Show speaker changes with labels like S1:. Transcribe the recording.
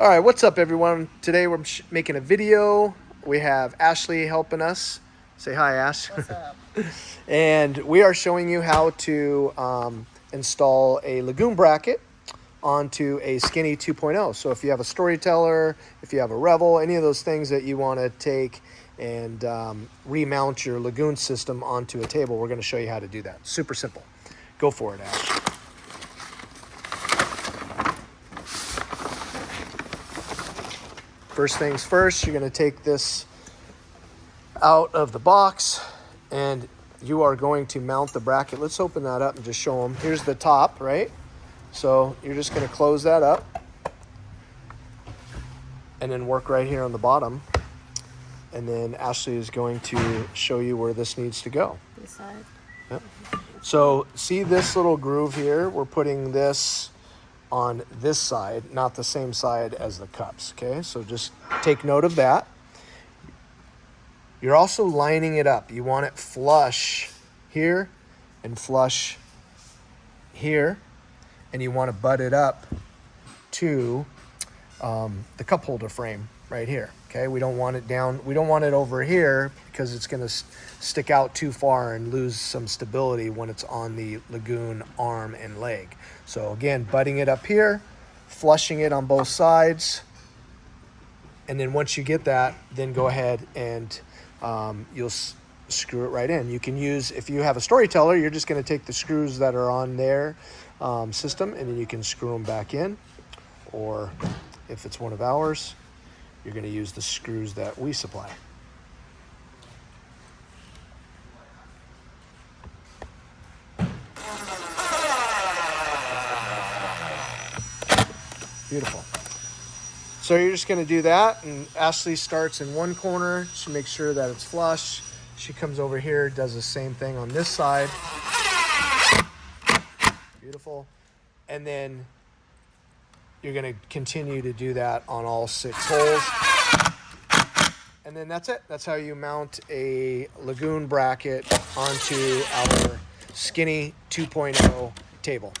S1: All right, what's up, everyone? Today we're making a video. We have Ashley helping us. Say hi, Ash.
S2: What's up?
S1: And we are showing you how to install a Lagoon bracket onto a Skinny 2.0. So if you have a Storyteller, if you have a Revel, any of those things that you want to take and remount your Lagoon system onto a table, we're going to show you how to do that. Super simple. Go for it, Ash. First things first, you're going to take this out of the box and you are going to mount the bracket. Let's open that up and just show them. Here's the top, right? So you're just going to close that up and then work right here on the bottom. And then Ashley is going to show you where this needs to go.
S2: This side.
S1: Yep. So see this little groove here? We're putting this on this side, not the same side as the cups, okay? So just take note of that. You're also lining it up. You want it flush here and flush here, and you want to butt it up to the cup holder frame right here, okay? We don't want it down, we don't want it over here because it's gonna stick out too far and lose some stability when it's on the Lagoon arm and leg. So again, butting it up here, flushing it on both sides, and then once you get that, then go ahead and you'll screw it right in. You can use, if you have a Storyteller, you're just gonna take the screws that are on their system and then you can screw them back in. Or if it's one of ours, you're going to use the screws that we supply. Beautiful. So you're just going to do that, and Ashley starts in one corner. She makes sure that it's flush. She comes over here, does the same thing on this side. Beautiful. And then you're going to continue to do that on all 6 holes. And then that's it. That's how you mount a Lagoon bracket onto our Skinny 2.0 table.